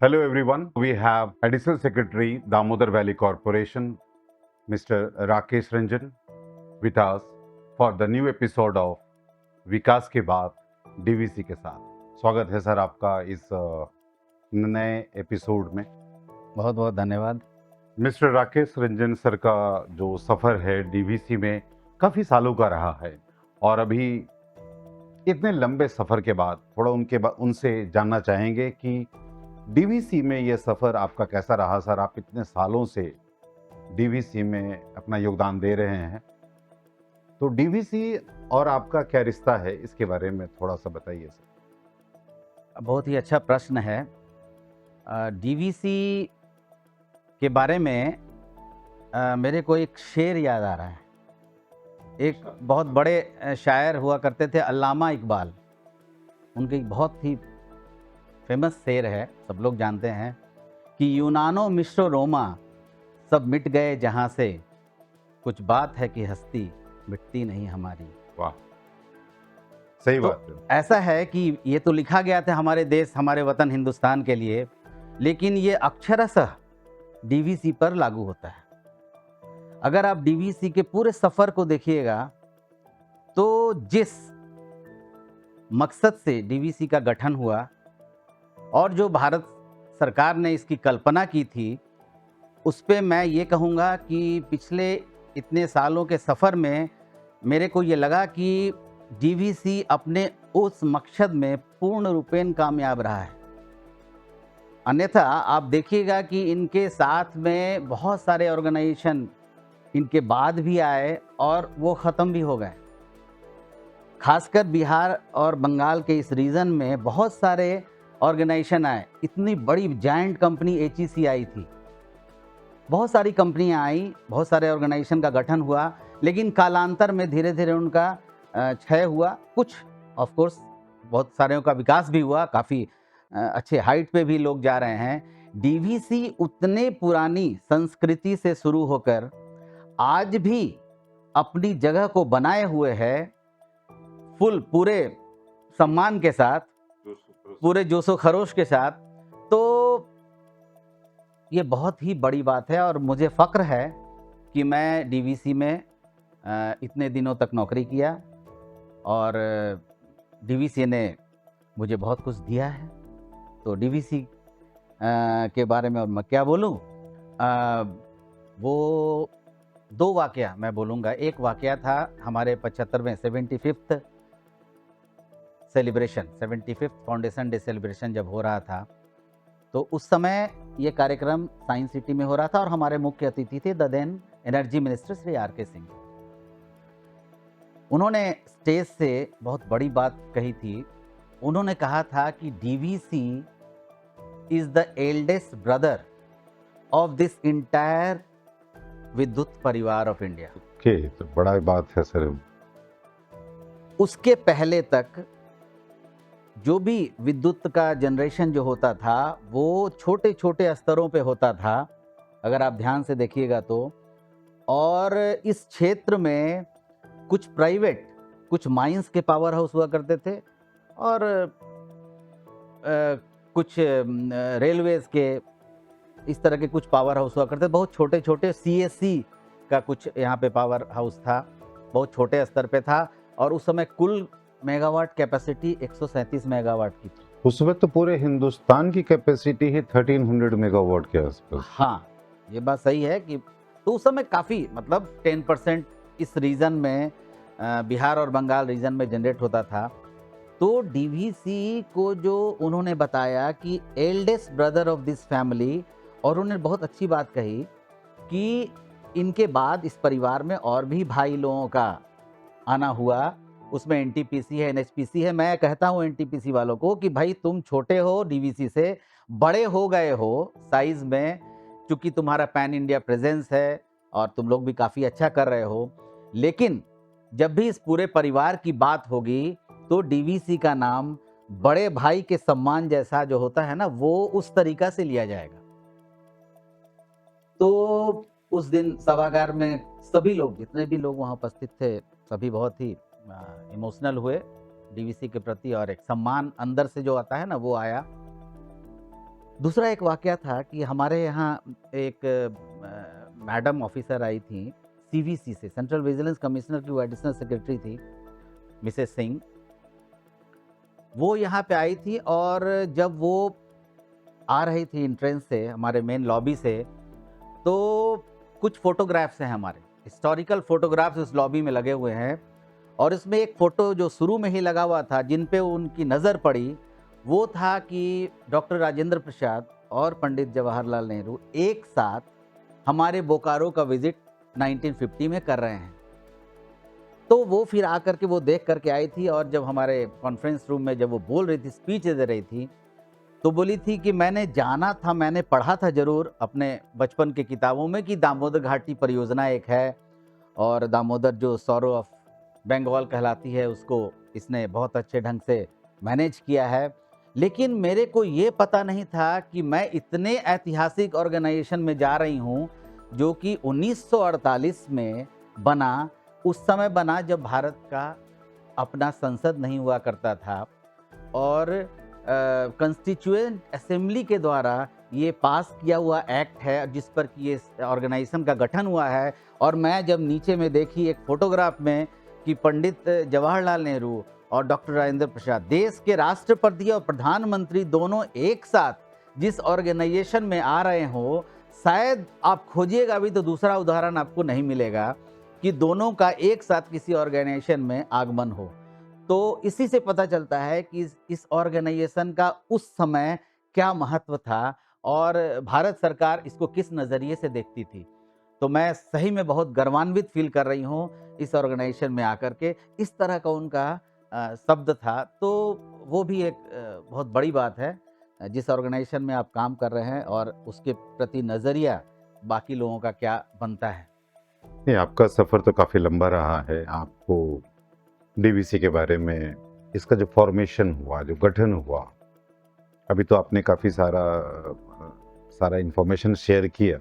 Hello everyone. We have Additional Secretary Damodar Valley Corporation, Mr. Rakesh Ranjan, with us for the new episode of विकास की बात DVC के साथ। स्वागत है sir आपका इस नए एपिसोड में। बहुत बहुत धन्यवाद। मिस्टर राकेश रंजन सर का जो सफ़र है डीवीसी में काफ़ी सालों का रहा है और अभी इतने लंबे सफ़र के बाद थोड़ा उनसे जानना चाहेंगे कि डीवीसी में ये सफ़र आपका कैसा रहा सर। आप इतने सालों से डीवीसी में अपना योगदान दे रहे हैं, तो डीवीसी और आपका क्या रिश्ता है, इसके बारे में थोड़ा सा बताइए सर। बहुत ही अच्छा प्रश्न है। डीवीसी के बारे में मेरे को एक शेर याद आ रहा है। एक बहुत बड़े शायर हुआ करते थे, अल्लामा इकबाल। उनकी बहुत ही फेमस शेर है, सब लोग जानते हैं कि यूनानो मिस्र रोमा सब मिट गए जहाँ से, कुछ बात है कि हस्ती मिटती नहीं हमारी। वाह, सही तो बात है। ऐसा है कि ये तो लिखा गया था हमारे देश, हमारे वतन हिंदुस्तान के लिए, लेकिन ये अक्षरशः डीवीसी पर लागू होता है। अगर आप डीवीसी के पूरे सफर को देखिएगा तो जिस मकसद से डीवीसी का गठन हुआ और जो भारत सरकार ने इसकी कल्पना की थी, उस पे मैं ये कहूँगा कि पिछले इतने सालों के सफ़र में मेरे को ये लगा कि डीवीसी अपने उस मकसद में पूर्ण रूपेण कामयाब रहा है। अन्यथा आप देखिएगा कि इनके साथ में बहुत सारे ऑर्गेनाइजेशन इनके बाद भी आए और वो ख़त्म भी हो गए। खासकर बिहार और बंगाल के इस रीजन में बहुत सारे ऑर्गेनाइजेशन आए। इतनी बड़ी जायंट कंपनी एचईसी आई थी, बहुत सारी कंपनियां आई, बहुत सारे ऑर्गेनाइजेशन का गठन हुआ, लेकिन कालांतर में धीरे धीरे उनका क्षय हुआ। कुछ ऑफ कोर्स बहुत सारे का विकास भी हुआ, काफ़ी अच्छे हाइट पे भी लोग जा रहे हैं। डीवीसी उतने पुरानी संस्कृति से शुरू होकर आज भी अपनी जगह को बनाए हुए है, फुल पूरे सम्मान के साथ, पूरे जोशो खरोश के साथ। तो ये बहुत ही बड़ी बात है और मुझे फ़ख्र है कि मैं डीवीसी में इतने दिनों तक नौकरी किया और डीवीसी ने मुझे बहुत कुछ दिया है। तो डीवीसी के बारे में और मैं क्या बोलूं। वो दो वाकया मैं बोलूँगा। एक वाकया था हमारे 75वें 75th celebration, 75th foundation day celebration जब हो रहा था, तो उस समय ये कार्यक्रम साइंस सिटी में हो रहा था और हमारे मुख्य अतिथि थे the then energy minister Shri R K. Singh. उन्होंने स्टेज से बहुत बड़ी बात कही थी। उन्होंने कहा था कि DVC is the eldest brother of this entire विद्युत परिवार ऑफ इंडिया। ओके, तो बड़ा बात है सर। उसके पहले तक जो भी विद्युत का जनरेशन जो होता था वो छोटे छोटे स्तरों पे होता था, अगर आप ध्यान से देखिएगा तो। और इस क्षेत्र में कुछ प्राइवेट, कुछ माइंस के पावर हाउस हुआ करते थे और कुछ रेलवेज के, इस तरह के कुछ पावर हाउस हुआ करते। बहुत छोटे छोटे सीएससी का कुछ यहाँ पे पावर हाउस था, बहुत छोटे स्तर पे था और उस समय कुल मेगावाट कैपेसिटी 137 मेगावाट की थी। उस वक्त तो पूरे हिंदुस्तान की कैपेसिटी है 1300 मेगावाट के आसपास। हाँ, ये बात सही है कि तो उस समय काफ़ी, मतलब 10% इस रीजन में, बिहार और बंगाल रीजन में जनरेट होता था। तो डीवीसी को जो उन्होंने बताया कि eldest brother of this family, और उन्होंने बहुत अच्छी बात कही कि इनके बाद इस परिवार में और भी भाई लोगों का आना हुआ। उसमें एनटीपीसी है, एनएचपीसी है। मैं कहता हूँ एनटीपीसी वालों को कि भाई तुम छोटे हो डीवीसी से, बड़े हो गए हो साइज में, क्योंकि तुम्हारा पैन इंडिया प्रेजेंस है और तुम लोग भी काफ़ी अच्छा कर रहे हो। लेकिन जब भी इस पूरे परिवार की बात होगी तो डीवीसी का नाम बड़े भाई के सम्मान जैसा जो होता है ना, वो उस तरीका से लिया जाएगा। तो उस दिन सभागार में सभी लोग, जितने भी लोग वहाँ उपस्थित थे, सभी बहुत ही इमोशनल हुए डीवीसी के प्रति और एक सम्मान अंदर से जो आता है ना वो आया। दूसरा एक वाक़या था कि हमारे यहाँ एक मैडम ऑफ़िसर आई थी सीवीसी से, सेंट्रल विजिलेंस कमिश्नर की वो एडिशनल सेक्रेटरी थी, मिसेज़ सिंह। वो यहाँ पे आई थी और जब वो आ रही थी एंट्रेंस से, हमारे मेन लॉबी से, तो कुछ फ़ोटोग्राफ्स हैं हमारे, हिस्टोरिकल फ़ोटोग्राफ्स उस लॉबी में लगे हुए हैं और इसमें एक फ़ोटो जो शुरू में ही लगा हुआ था, जिन पे उनकी नज़र पड़ी, वो था कि डॉक्टर राजेंद्र प्रसाद और पंडित जवाहरलाल नेहरू एक साथ हमारे बोकारो का विज़िट 1950 में कर रहे हैं। तो वो फिर आकर के वो देख कर के आई थी और जब हमारे कॉन्फ्रेंस रूम में जब वो बोल रही थी, स्पीच दे रही थी, तो बोली थी कि मैंने जाना था, मैंने पढ़ा था ज़रूर अपने बचपन की किताबों में कि दामोदर घाटी परियोजना एक है और दामोदर जो सौरो ऑफ बंगाल कहलाती है, उसको इसने बहुत अच्छे ढंग से मैनेज किया है। लेकिन मेरे को ये पता नहीं था कि मैं इतने ऐतिहासिक ऑर्गेनाइजेशन में जा रही हूँ, जो कि 1948 में बना, उस समय बना जब भारत का अपना संसद नहीं हुआ करता था और कंस्टिट्यूएंट असेंबली के द्वारा ये पास किया हुआ एक्ट है जिस पर कि ये ऑर्गेनाइजेशन का गठन हुआ है। और मैं जब नीचे में देखी एक फोटोग्राफ में कि पंडित जवाहरलाल नेहरू और डॉक्टर राजेंद्र प्रसाद देश के राष्ट्रपति और प्रधानमंत्री दोनों एक साथ जिस ऑर्गेनाइजेशन में आ रहे हो, शायद आप खोजिएगा भी तो दूसरा उदाहरण आपको नहीं मिलेगा कि दोनों का एक साथ किसी ऑर्गेनाइजेशन में आगमन हो। तो इसी से पता चलता है कि इस ऑर्गेनाइजेशन का उस समय क्या महत्व था और भारत सरकार इसको किस नज़रिए से देखती थी। तो मैं सही में बहुत गर्वान्वित फ़ील कर रही हूँ इस ऑर्गेनाइजेशन में आकर के, इस तरह का उनका शब्द था। तो वो भी एक बहुत बड़ी बात है जिस ऑर्गेनाइजेशन में आप काम कर रहे हैं और उसके प्रति नज़रिया बाकी लोगों का क्या बनता है। नहीं, आपका सफ़र तो काफ़ी लंबा रहा है। आपको डीवीसी के बारे में, इसका जो फॉर्मेशन हुआ, जो गठन हुआ, अभी तो आपने काफ़ी सारा इन्फॉर्मेशन शेयर किया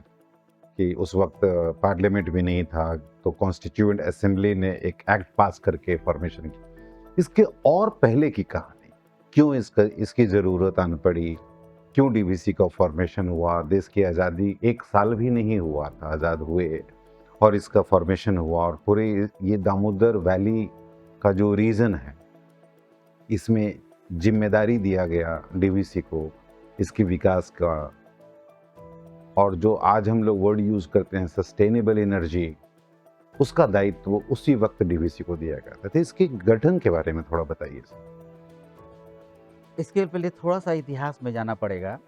कि उस वक्त पार्लियामेंट भी नहीं था, तो कॉन्स्टिट्यूएंट असेंबली ने एक एक्ट पास करके फॉर्मेशन की। इसके और पहले की कहानी, क्यों इसकी ज़रूरत आन पड़ी, क्यों डीवीसी का फॉर्मेशन हुआ? देश की आज़ादी 1 साल भी नहीं हुआ था आज़ाद हुए और इसका फॉर्मेशन हुआ और पूरे ये दामोदर वैली का जो रीजन है, इसमें जिम्मेदारी दिया गया डीवीसी को इसके विकास का, और जो आज हम लोग वर्ड यूज करते हैं सस्टेनेबल एनर्जी, उसका दायित्व उसी वक्त डीवीसी को दिया गया था। तो इसके गठन के बारे में थोड़ा बताइए सर। इसके पहले थोड़ा सा इतिहास में जाना पड़ेगा।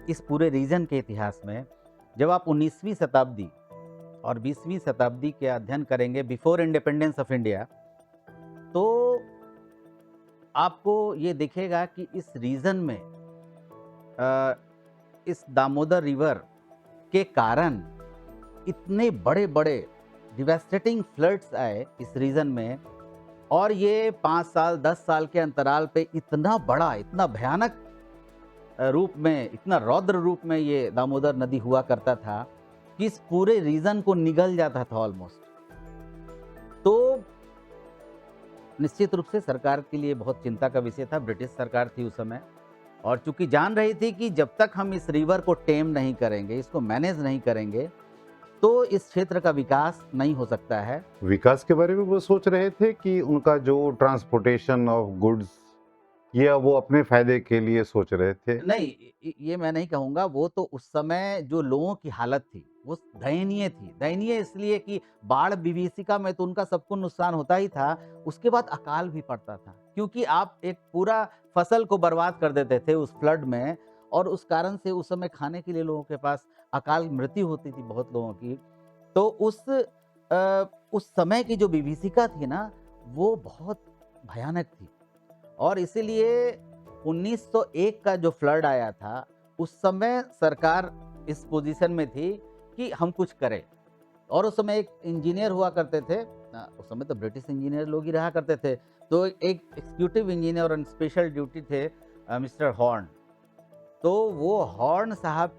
इस पूरे रीजन के इतिहास में जब आप 19वीं शताब्दी और 20वीं शताब्दी के अध्ययन करेंगे बिफोर इंडिपेंडेंस ऑफ इंडिया, तो आपको ये दिखेगा कि इस रीजन में इस दामोदर रिवर के कारण इतने बड़े बड़े डिवास्टेटिंग फ्लड्स आए इस रीजन में और ये 5 साल 10 साल के अंतराल पे इतना बड़ा, इतना भयानक रूप में, इतना रौद्र रूप में ये दामोदर नदी हुआ करता था कि इस पूरे रीजन को निगल जाता था ऑलमोस्ट। तो निश्चित रूप से सरकार के लिए बहुत चिंता का विषय था। ब्रिटिश सरकार थी उस समय और चूंकि जान रही थी कि जब तक हम इस रिवर को टेम नहीं करेंगे, इसको मैनेज नहीं करेंगे, तो इस क्षेत्र का विकास नहीं हो सकता है। विकास के बारे में वो सोच रहे थे कि उनका जो ट्रांसपोर्टेशन ऑफ गुड्स, ये वो अपने फायदे के लिए सोच रहे थे? नहीं, ये मैं नहीं कहूँगा। वो तो उस समय जो लोगों की हालत थी, वो दयनीय थी। दयनीय इसलिए कि बाढ़ विभीषिका में तो उनका सब कुछ नुकसान होता ही था, उसके बाद अकाल भी पड़ता था। क्योंकि आप एक पूरा फसल को बर्बाद कर देते थे उस फ्लड में और उस कारण से उस समय खाने के लिए लोगों के पास अकाल मृत्यु होती थी बहुत लोगों की। तो उस समय की जो विभीषिका थी ना, वो बहुत भयानक थी और इसीलिए 1901 का जो फ्लड आया था, उस समय सरकार इस पोजीशन में थी कि हम कुछ करें। और उस समय एक इंजीनियर हुआ करते थे, उस समय तो ब्रिटिश इंजीनियर लोग ही रहा करते थे, तो एक executive engineer on special duty थे मिस्टर हॉर्न। तो वो हॉर्न साहब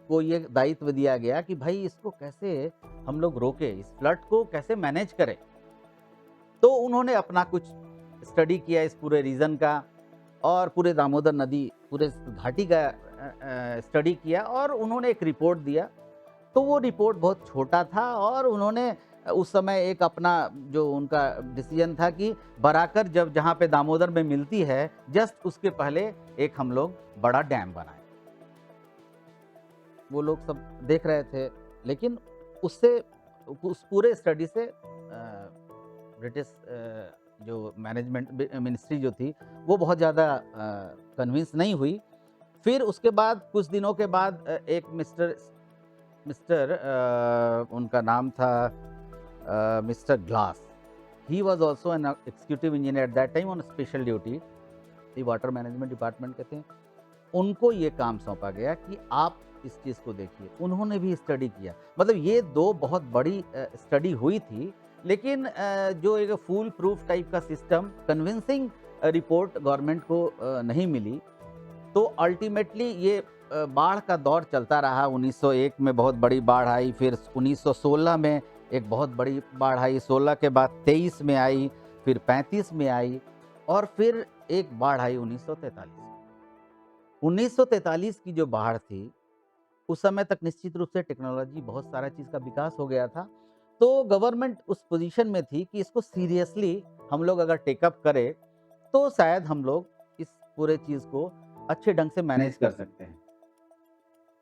को ये दायित्व दिया गया कि भाई इसको कैसे हम लोग रोके, इस फ्लड को कैसे मैनेज करें। तो उन्होंने अपना कुछ स्टडी किया इस पूरे रीजन का और पूरे दामोदर नदी, पूरे घाटी का स्टडी किया और उन्होंने एक रिपोर्ट दिया। तो वो रिपोर्ट बहुत छोटा था और उन्होंने उस समय एक अपना जो उनका डिसीजन था कि बराकर जब जहाँ पे दामोदर में मिलती है, जस्ट उसके पहले एक हम लोग बड़ा डैम बनाएँ। वो लोग सब देख रहे थे, लेकिन उससे उस पूरे स्टडी से ब्रिटिश जो मैनेजमेंट मिनिस्ट्री जो थी, वो बहुत ज़्यादा कन्विंस नहीं हुई। फिर उसके बाद कुछ दिनों के बाद एक मिस्टर मिस्टर उनका नाम था mister glass. He was also an executive engineer at that time on special duty, ये वाटर मैनेजमेंट डिपार्टमेंट के थे। उनको ये काम सौंपा गया कि आप इस चीज़ को देखिए। उन्होंने भी स्टडी किया। मतलब ये 2 बहुत बड़ी स्टडी हुई थी, लेकिन जो एक फूल प्रूफ टाइप का सिस्टम, कन्विंसिंग रिपोर्ट गवर्नमेंट को नहीं मिली। तो अल्टीमेटली ये बाढ़ का दौर चलता रहा। 1901 में बहुत बड़ी बाढ़ आई, फिर 1916 में एक बहुत बड़ी बाढ़ आई, 16 के बाद 23 में आई, फिर 35 में आई और फिर एक बाढ़ आई 1943 में। 1943 की जो बाढ़ थी, उस समय तक निश्चित रूप से टेक्नोलॉजी बहुत सारा चीज़ का विकास हो गया था। तो गवर्नमेंट उस पोजीशन में थी कि इसको सीरियसली हम लोग अगर टेकअप करें, तो शायद हम लोग इस पूरे चीज़ को अच्छे ढंग से मैनेज कर सकते हैं।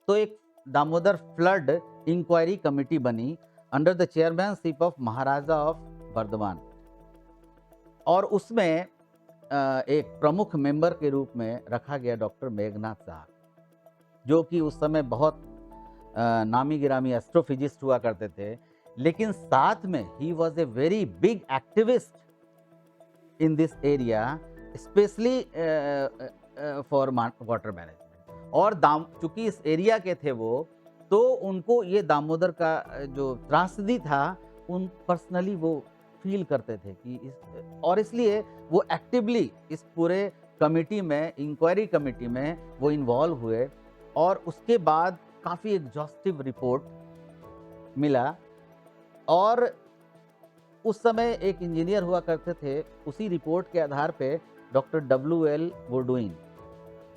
तो एक दामोदर फ्लड इंक्वायरी कमेटी बनी under the chairmanship of Maharaja of Burdwan और उसमें एक प्रमुख मेंबर के रूप में रखा गया डॉक्टर मेघनाथ साहब, जो कि उस समय बहुत नामी गिरामी एस्ट्रोफिजिस्ट हुआ करते थे, लेकिन साथ में he was a very big activist in this area, specially for water management. और चूंकि इस एरिया के थे वो, तो उनको ये दामोदर का जो त्रासदी था, उन पर्सनली वो फील करते थे कि और इसलिए वो एक्टिवली इस पूरे कमेटी में, इंक्वायरी कमेटी में वो इन्वॉल्व हुए और उसके बाद काफ़ी एग्जॉस्टिव रिपोर्ट मिला। और उस समय एक इंजीनियर हुआ करते थे, उसी रिपोर्ट के आधार पे डॉक्टर WL वुडविन,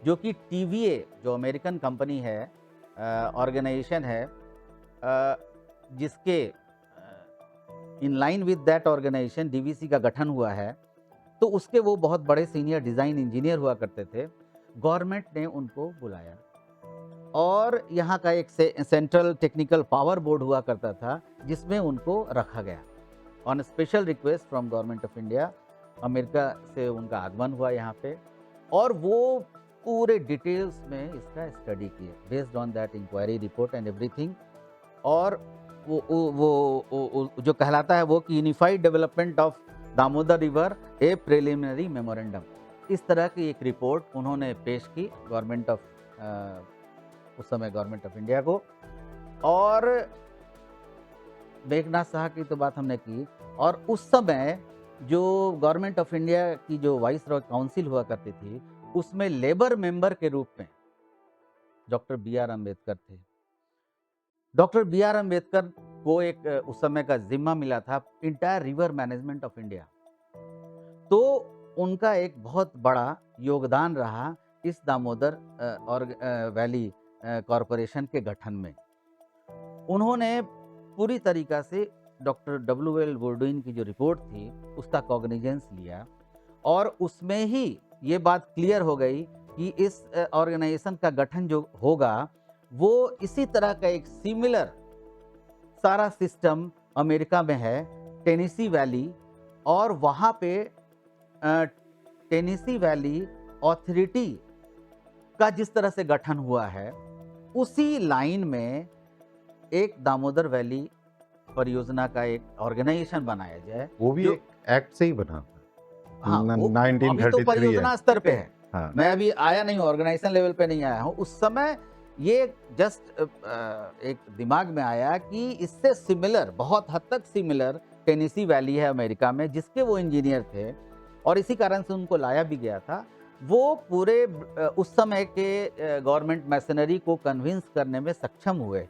जो कि TVA जो अमेरिकन कंपनी है, ऑर्गेनाइजेशन है, जिसके in line with that organisation DVC का गठन हुआ है, तो उसके वो बहुत बड़े सीनियर डिज़ाइन इंजीनियर हुआ करते थे। गवर्नमेंट ने उनको बुलाया और यहाँ का एक सेंट्रल टेक्निकल पावर बोर्ड हुआ करता था, जिसमें उनको रखा गया on special request from government of India. America से उनका आगमन हुआ यहाँ पे और वो पूरे डिटेल्स में इसका स्टडी किए based on that inquiry report and everything. और वो जो कहलाता है वो कि unified development of Damodar river a preliminary memorandum, इस तरह की एक रिपोर्ट उन्होंने पेश की गवर्नमेंट ऑफ उस समय गवर्नमेंट ऑफ इंडिया को। और मेघनाथ साहब की तो बात हमने की, और उस समय जो गवर्नमेंट ऑफ इंडिया की जो वाइस रॉय काउंसिल हुआ करती थी, उसमें लेबर मेंबर के रूप में डॉक्टर BR अम्बेडकर थे। डॉक्टर BR अम्बेडकर को एक उस समय का जिम्मा मिला था entire river management of India. तो उनका एक बहुत बड़ा योगदान रहा इस दामोदर और वैली कॉरपोरेशन के गठन में। उन्होंने पूरी तरीका से डॉक्टर WL वुडविन की जो रिपोर्ट थी उसका कॉग्निजेंस लिया और उसमें ही ये बात क्लियर हो गई कि इस ऑर्गेनाइजेशन का गठन जो होगा वो इसी तरह का एक सिमिलर सारा सिस्टम अमेरिका में है, टेनेसी वैली, और वहाँ पे टेनेसी वैली अथॉरिटी का जिस तरह से गठन हुआ है, उसी लाइन में एक दामोदर वैली परियोजना का एक ऑर्गेनाइजेशन बनाया जाए। वो भी एक एक्ट से ही बना था। हाँ, वो अभी तो 1933 परियोजना स्तर पे है। हाँ। मैं अभी आया नहीं हूँ, ऑर्गेनाइजेशन लेवल पे नहीं आया हूँ। उस समय ये जस्ट एक दिमाग में आया कि इससे सिमिलर, बहुत हद तक सिमिलर टेनेसी वैली है अमेरिका में, जिसके वो इंजीनियर थे और इसी कारण से उनको लाया भी गया था। वो पूरे उस समय के गवर्नमेंट मैशनरी को कन्विंस करने में सक्षम हुए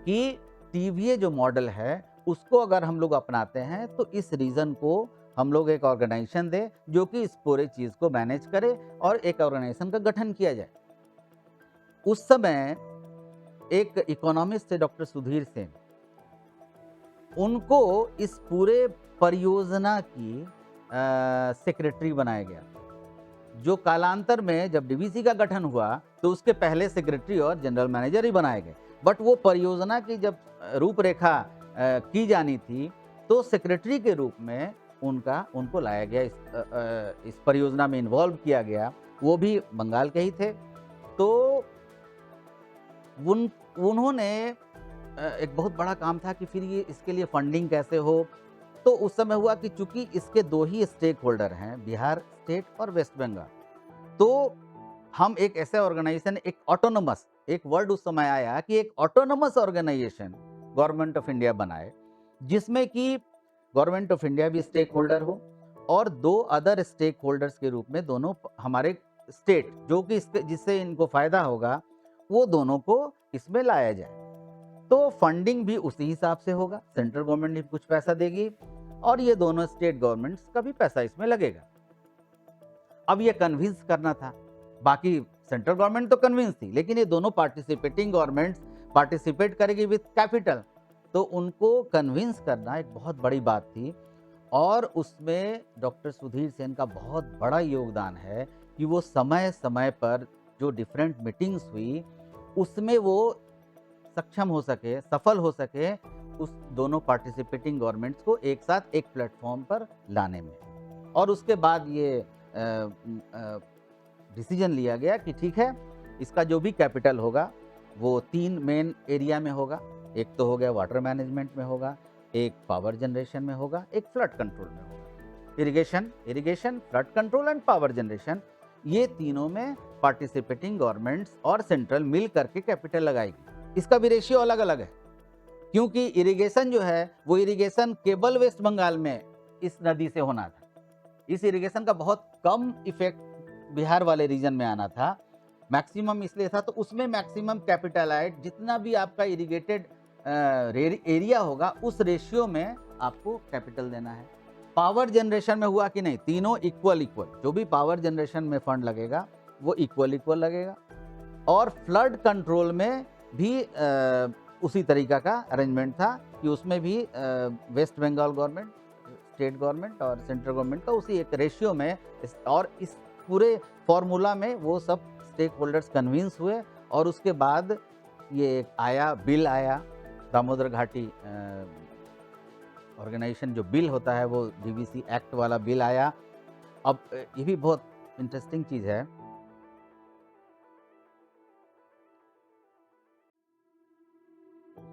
कि TVA जो मॉडल है उसको अगर हम लोग अपनाते हैं तो इस रीजन को हम लोग एक ऑर्गेनाइजेशन दें जो कि इस पूरे चीज़ को मैनेज करे और एक ऑर्गेनाइजेशन का गठन किया जाए। उस समय एक इकोनॉमिस्ट थे डॉक्टर सुधीर सेन, उनको इस पूरे परियोजना की सेक्रेटरी बनाया गया, जो कालांतर में जब डीवीसी का गठन हुआ तो उसके पहले सेक्रेटरी और जनरल मैनेजर ही बनाए गए। बट वो परियोजना की जब रूपरेखा की जानी थी तो सेक्रेटरी के रूप में उनको लाया गया, इस परियोजना में इन्वॉल्व किया गया। वो भी बंगाल के ही थे। तो उन्होंने एक बहुत बड़ा काम था कि फिर ये इसके लिए फंडिंग कैसे हो। तो उस समय हुआ कि चूंकि इसके दो ही स्टेक होल्डर हैं, बिहार स्टेट और वेस्ट बंगाल, तो हम एक ऐसे ऑर्गेनाइजेशन, एक ऑटोनोमस, एक वर्ड उस समय आया कि एक autonomous organisation government of India बनाए, जिसमें कि गवर्नमेंट ऑफ इंडिया भी स्टेक होल्डर हो और दो अदर स्टेक होल्डर्स के रूप में दोनों हमारे स्टेट, जो कि जिससे इनको फायदा होगा, वो दोनों को इसमें लाया जाए। तो फंडिंग भी उसी हिसाब से होगा, सेंट्रल गवर्नमेंट भी कुछ पैसा देगी और ये दोनों स्टेट गवर्नमेंट्स का भी पैसा इसमें लगेगा। अब ये कन्विंस करना था, बाकी सेंट्रल गवर्नमेंट तो कन्विंस थी, लेकिन ये दोनों पार्टिसिपेटिंग गवर्नमेंट्स पार्टिसिपेट करेगी विद कैपिटल, तो उनको कन्विंस करना एक बहुत बड़ी बात थी। और उसमें डॉक्टर सुधीर सेन का बहुत बड़ा योगदान है कि वो समय समय पर जो डिफरेंट मीटिंग्स हुई उसमें वो सक्षम हो सके, सफल हो सके उस दोनों पार्टिसिपेटिंग गवर्नमेंट्स को एक साथ एक प्लेटफॉर्म पर लाने में। और उसके बाद ये डिसीजन लिया गया कि ठीक है, इसका जो भी कैपिटल होगा वो 3 मेन एरिया में होगा। एक तो हो गया वाटर मैनेजमेंट में होगा, एक पावर जनरेशन में होगा, एक फ्लड कंट्रोल में होगा। Irrigation, flood control and power generation, ये तीनों में पार्टिसिपेटिंग गवर्नमेंट्स और सेंट्रल मिल करके कैपिटल लगाएगी। इसका भी रेशियो अलग अलग है, क्योंकि इरिगेशन जो है वो इरिगेशन केवल वेस्ट बंगाल में इस नदी से होना था। इस इरिगेशन का बहुत कम इफेक्ट बिहार वाले रीजन में आना था, मैक्सिमम इसलिए था। तो उसमें मैक्सिमम कैपिटल आइट, जितना भी आपका इरिगेटेड एरिया होगा उस रेशियो में आपको कैपिटल देना है। पावर जनरेशन में हुआ कि नहीं, तीनों इक्वल, जो भी पावर जनरेशन में फंड लगेगा वो इक्वल लगेगा। और फ्लड कंट्रोल में भी उसी तरीका का अरेंजमेंट था कि उसमें भी West Bengal government, state government और सेंट्रल गवर्नमेंट का उसी एक रेशियो में, और इस पूरे फॉर्मूला में वो सब स्टेक होल्डर्स कन्विंस हुए। और उसके बाद ये बिल आया, दामोदर घाटी ऑर्गेनाइजेशन जो बिल होता है वो डीवीसी एक्ट वाला बिल आया। अब ये भी बहुत इंटरेस्टिंग चीज है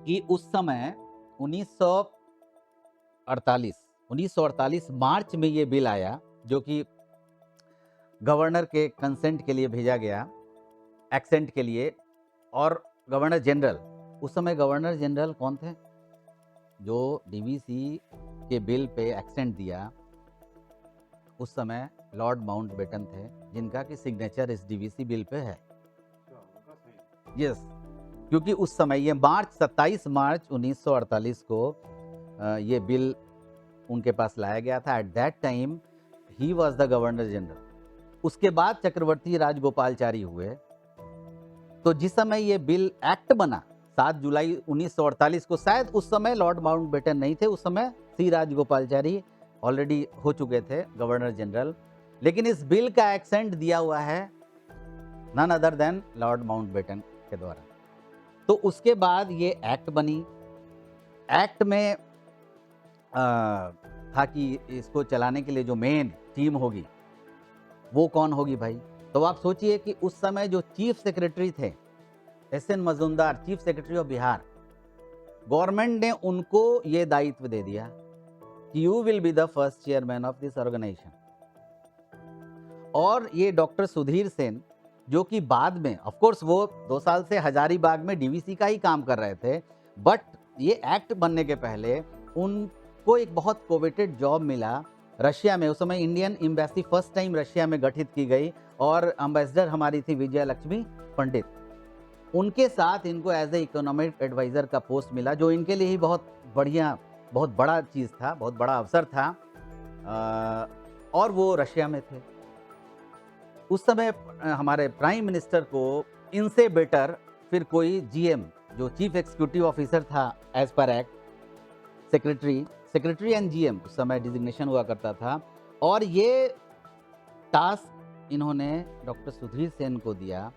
कि उस समय 1948 मार्च में ये बिल आया, जो कि गवर्नर के कंसेंट के लिए भेजा गया, एक्सेंट के लिए। और गवर्नर जनरल, उस समय गवर्नर जनरल कौन थे जो डीवीसी के बिल पे एक्सेंट दिया? उस समय लॉर्ड माउंटबेटन थे, जिनका कि सिग्नेचर इस डीवीसी बिल पे है। यस, क्योंकि उस समय ये 27 मार्च 1948 को ये बिल उनके पास लाया गया था। At that time he was the governor general. उसके बाद चक्रवर्ती राजगोपालचारी हुए। तो जिस समय ये बिल एक्ट बना 7 जुलाई 1948 को, शायद उस समय लॉर्ड माउंटबेटन नहीं थे, उस समय सी राजगोपालचारी ऑलरेडी हो चुके थे गवर्नर जनरल। लेकिन इस बिल का एक्सेंट दिया हुआ है none other than Lord Mountbatten के द्वारा। तो उसके बाद ये एक्ट बनी। एक्ट में था कि इसको चलाने के लिए जो मेन टीम होगी वो कौन होगी भाई? तो आप सोचिए कि उस समय जो चीफ सेक्रेटरी थे S N. Majumdar, chief secretary of Bihar, government ने उनको ये दायित्व दे दिया कि you will be the first chairman of this organisation. और ये डॉक्टर सुधीर सेन, जो कि बाद में ऑफ कोर्स वो 2 साल से हजारीबाग में डीवीसी का ही काम कर रहे थे, बट ये एक्ट बनने के पहले उनको एक बहुत कोवेटेड जॉब मिला रशिया में। उस समय Indian embassy first time Russia में गठित की गई और एम्बेसडर हमारी थी विजया लक्ष्मी पंडित। उनके साथ इनको एज ए इकोनॉमिक एडवाइजर का पोस्ट मिला, जो इनके लिए ही बहुत बढ़िया, बहुत बड़ा चीज़ था, बहुत बड़ा अवसर था। और वो रशिया में थे। उस समय हमारे प्राइम मिनिस्टर को इनसे बेटर फिर कोई जीएम, जो चीफ एग्जीक्यूटिव ऑफिसर था as per act, secretary and GM उस समय डिजिग्नेशन हुआ करता था, और ये टास्क इन्होंने डॉक्टर सुधीर सेन को दिया,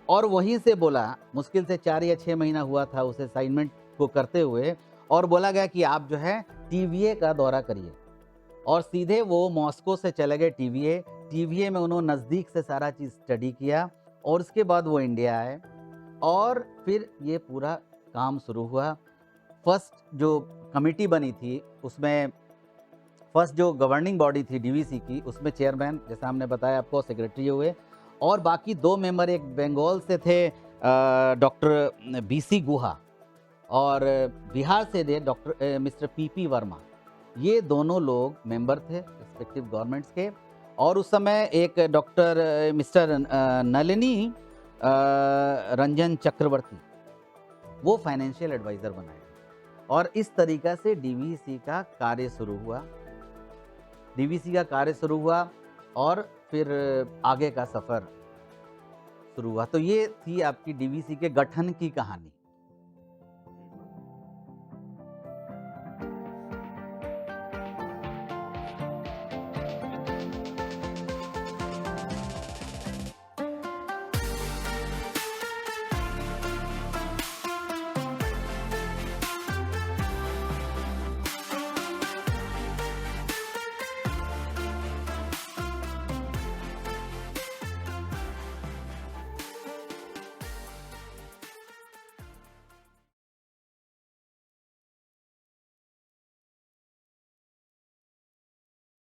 और वहीं से बोला, मुश्किल से 4 या 6 महीना हुआ था उस असाइनमेंट को करते हुए, और बोला गया कि आप जो है टीवीए का दौरा करिए, और सीधे वो मॉस्को से चले गए टीवीए में उन्होंने नज़दीक से सारा चीज़ स्टडी किया, और उसके बाद वो इंडिया आए, और फिर ये पूरा काम शुरू हुआ। फर्स्ट जो कमेटी बनी थी उसमें, फर्स्ट जो गवर्निंग बॉडी थी डीवीसी की, उसमें चेयरमैन, जैसा हमने बताया आपको, सेक्रेटरी हुए, और बाकी 2 मेंबर, एक बंगाल से थे डॉक्टर बीसी गुहा, और बिहार से थे डॉक्टर मिस्टर पीपी वर्मा। ये दोनों लोग मेंबर थे रिस्पेक्टिव गवर्नमेंट्स के, और उस समय एक डॉक्टर मिस्टर नलिनी रंजन चक्रवर्ती, वो फाइनेंशियल एडवाइज़र बनाए, और इस तरीक़ा से डीवीसी का कार्य शुरू हुआ, और फिर आगे का सफ़र शुरू हुआ। तो ये थी आपकी डीवीसी के गठन की कहानी।